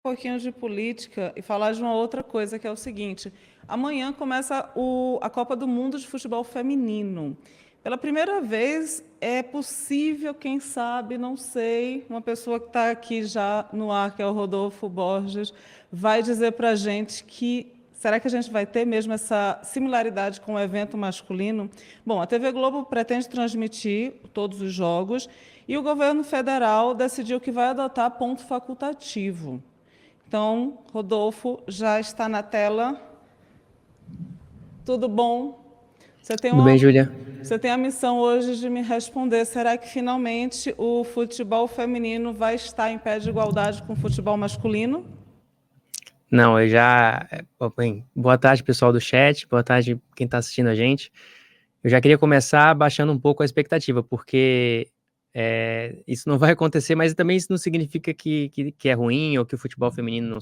Um pouquinho de política e falar de uma outra coisa, que é o seguinte: amanhã começa a Copa do Mundo de Futebol Feminino. Pela primeira vez, é possível, quem sabe, não sei, uma pessoa que está aqui já no ar, que é o Rodolfo Borges, vai dizer para a gente que será que a gente vai ter mesmo essa similaridade com o evento masculino? Bom, a TV Globo pretende transmitir todos os jogos e o governo federal decidiu que vai adotar ponto facultativo. Então, Rodolfo já está na tela. Tudo bom? Você tem Tudo uma, bem, Júlia? você tem a missão hoje de me responder. Será que finalmente o futebol feminino vai estar em pé de igualdade com o futebol masculino? Não, eu já. Bem, boa tarde, pessoal do chat, boa tarde, quem está assistindo a gente. Eu já queria começar baixando um pouco a expectativa, porque isso não vai acontecer, mas também isso não significa que é ruim ou que o futebol feminino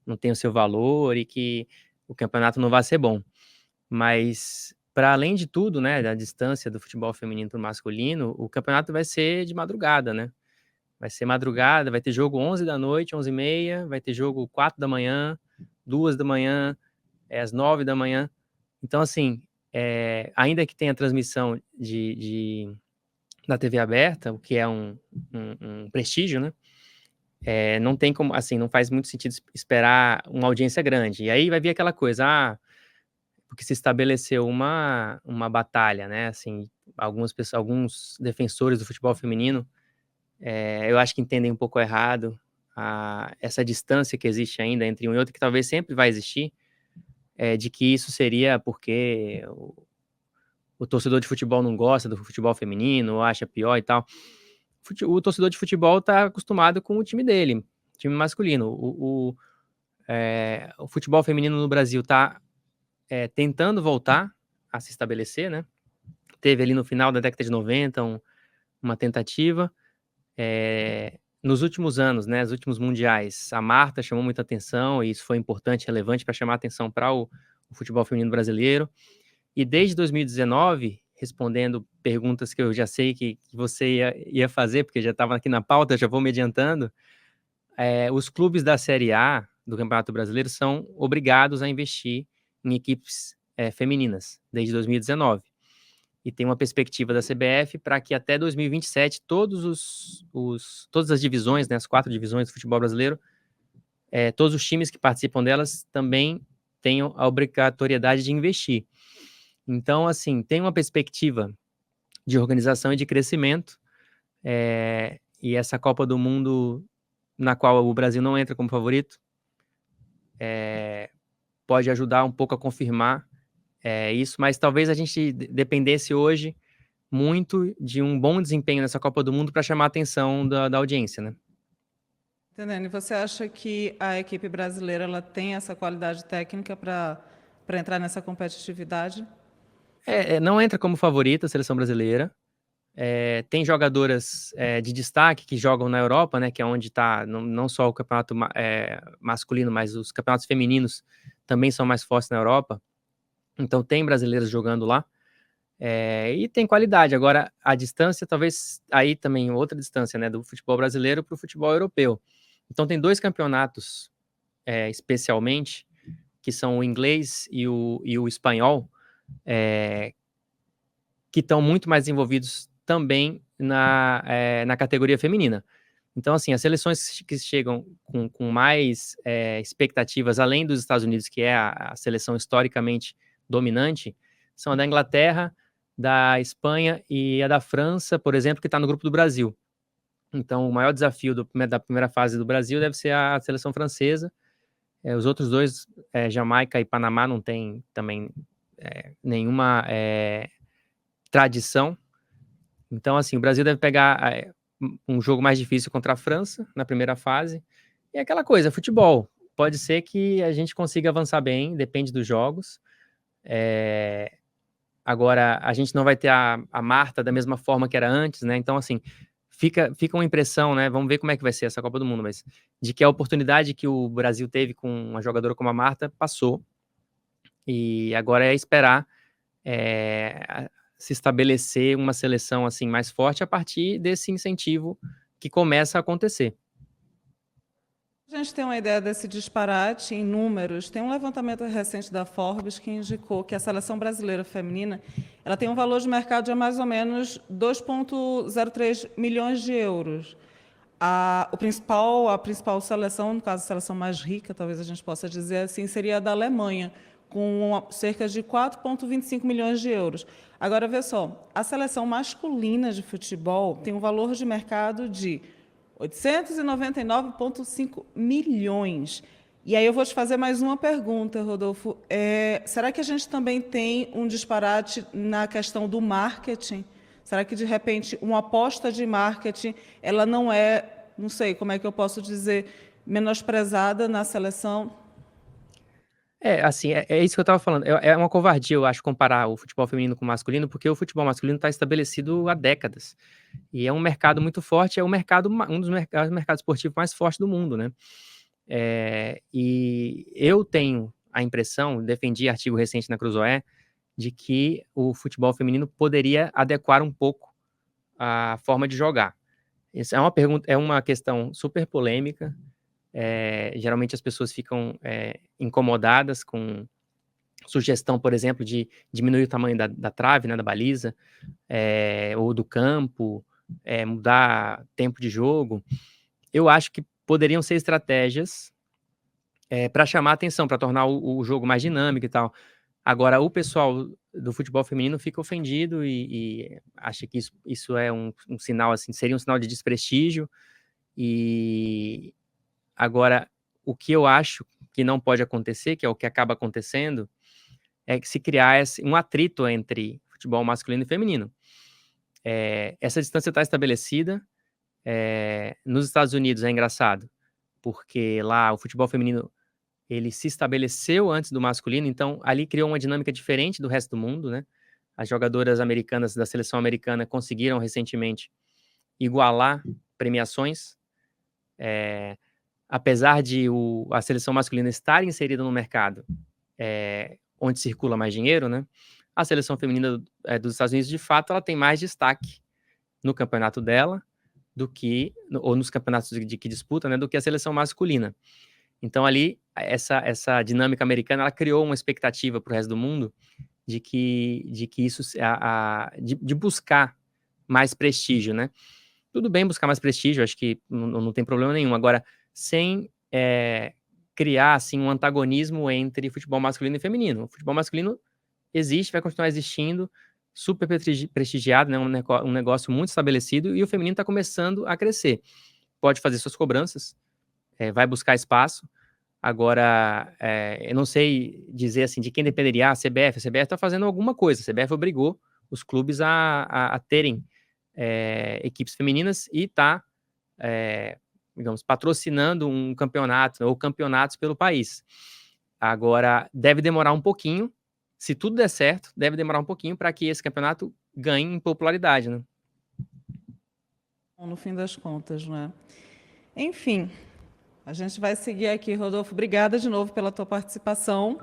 não tenha o seu valor e que o campeonato não vai ser bom. Mas, para além de tudo, né, da distância do futebol feminino para o masculino, o campeonato vai ser de madrugada, né? Vai ser madrugada, vai ter jogo 11 da noite, 11h30, vai ter jogo 4 da manhã, 2 da manhã, às 9 da manhã. Então, assim, ainda que tenha transmissão da TV aberta, o que é um prestígio, né? Não tem como, assim, não faz muito sentido esperar uma audiência grande. E aí vai vir aquela coisa, porque se estabeleceu uma batalha, né? Assim, alguns defensores do futebol feminino eu acho que entendem um pouco errado essa distância que existe ainda entre um e outro, que talvez sempre vai existir, de que isso seria porque o torcedor de futebol não gosta do futebol feminino, ou acha pior e tal. O torcedor de futebol está acostumado com o time dele, time masculino. O futebol feminino no Brasil está tentando voltar a se estabelecer, né? Teve ali no final da década de 90 uma tentativa. Nos últimos anos, né, nos últimos mundiais, a Marta chamou muita atenção e isso foi importante, relevante para chamar atenção para o futebol feminino brasileiro. E desde 2019, respondendo perguntas que eu já sei que você ia fazer, porque já estava aqui na pauta, já vou me adiantando, os clubes da Série A do Campeonato Brasileiro são obrigados a investir em equipes femininas, desde 2019 e tem uma perspectiva da CBF para que até 2027 todas as divisões, né, as 4 divisões do futebol brasileiro, todos os times que participam delas também tenham a obrigatoriedade de investir. Então, assim, tem uma perspectiva de organização e de crescimento, e essa Copa do Mundo, na qual o Brasil não entra como favorito, pode ajudar um pouco a confirmar isso, mas talvez a gente dependesse hoje muito de um bom desempenho nessa Copa do Mundo para chamar a atenção da audiência, né? Entendendo? E você acha que a equipe brasileira ela tem essa qualidade técnica para entrar nessa competitividade? Não entra como favorita a seleção brasileira. Tem jogadoras de destaque que jogam na Europa, né? Que é onde está não só o campeonato masculino, mas os campeonatos femininos também são mais fortes na Europa. Então tem brasileiras jogando lá. E tem qualidade. Agora, a distância, talvez aí também outra distância, né? Do futebol brasileiro para o futebol europeu. Então tem 2 campeonatos, especialmente, que são o inglês e o espanhol, que estão muito mais envolvidos também na categoria feminina. Então, assim, as seleções que chegam com mais expectativas, além dos Estados Unidos, que é a seleção historicamente dominante, são a da Inglaterra, da Espanha e a da França, por exemplo, que está no grupo do Brasil. Então, o maior desafio da primeira fase do Brasil deve ser a seleção francesa. Os outros dois, Jamaica e Panamá, não tem também nenhuma tradição. Então, assim, o Brasil deve pegar um jogo mais difícil contra a França na primeira fase. E é aquela coisa, futebol. Pode ser que a gente consiga avançar bem, depende dos jogos. Agora, a gente não vai ter a Marta da mesma forma que era antes, né? Então, assim, fica uma impressão, né? Vamos ver como é que vai ser essa Copa do Mundo, mas de que a oportunidade que o Brasil teve com uma jogadora como a Marta passou. E agora é esperar se estabelecer uma seleção assim mais forte a partir desse incentivo que começa a acontecer. A gente tem uma ideia desse disparate em números. Tem um levantamento recente da Forbes que indicou que a seleção brasileira feminina ela tem um valor de mercado de mais ou menos 2,03 milhões de euros. A principal seleção, no caso a seleção mais rica, talvez a gente possa dizer assim, seria a da Alemanha, com cerca de 4,25 milhões de euros. Agora, vê só, a seleção masculina de futebol tem um valor de mercado de 899,5 milhões. E aí eu vou te fazer mais uma pergunta, Rodolfo. Será que a gente também tem um disparate na questão do marketing? Será que, de repente, uma aposta de marketing, ela não é, não sei, como é que eu posso dizer, menosprezada na seleção? Assim, é isso que eu estava falando. É uma covardia, eu acho, comparar o futebol feminino com o masculino, porque o futebol masculino está estabelecido há décadas. E é um mercado muito forte, é um dos mercados esportivos mais fortes do mundo, né? E eu tenho a impressão, defendi artigo recente na Cruzoé, de que o futebol feminino poderia adequar um pouco a forma de jogar. Isso é uma questão super polêmica. Geralmente as pessoas ficam incomodadas com sugestão, por exemplo, de diminuir o tamanho da trave, né, da baliza, ou do campo, mudar tempo de jogo. Eu acho que poderiam ser estratégias para chamar a atenção, para tornar o jogo mais dinâmico e tal. Agora, o pessoal do futebol feminino fica ofendido e acha que isso é um sinal, assim, seria um sinal de desprestígio. E agora, o que eu acho que não pode acontecer, que é o que acaba acontecendo, é que se criar um atrito entre futebol masculino e feminino. Essa distância está estabelecida. Nos Estados Unidos é engraçado, porque lá o futebol feminino ele se estabeleceu antes do masculino, então ali criou uma dinâmica diferente do resto do mundo, né? As jogadoras americanas da seleção americana conseguiram recentemente igualar premiações, apesar de a seleção masculina estar inserida no mercado onde circula mais dinheiro, né? A seleção feminina dos Estados Unidos, de fato, ela tem mais destaque no campeonato dela ou nos campeonatos que disputa, né, do que a seleção masculina. Então ali, essa dinâmica americana, ela criou uma expectativa para o resto do mundo de que isso, de buscar mais prestígio, né? Tudo bem buscar mais prestígio, acho que não tem problema nenhum. Agora, sem criar, assim, um antagonismo entre futebol masculino e feminino. O futebol masculino existe, vai continuar existindo, super prestigiado, né? Um negócio muito estabelecido, e o feminino está começando a crescer. Pode fazer suas cobranças, vai buscar espaço. Agora, eu não sei dizer assim de quem dependeria a CBF. A CBF está fazendo alguma coisa. A CBF obrigou os clubes a terem equipes femininas e está, digamos, patrocinando um campeonato ou campeonatos pelo país. Agora, deve demorar um pouquinho. Se tudo der certo, deve demorar um pouquinho para que esse campeonato ganhe em popularidade, né? No fim das contas, né? Enfim, a gente vai seguir aqui, Rodolfo. Obrigada de novo pela tua participação.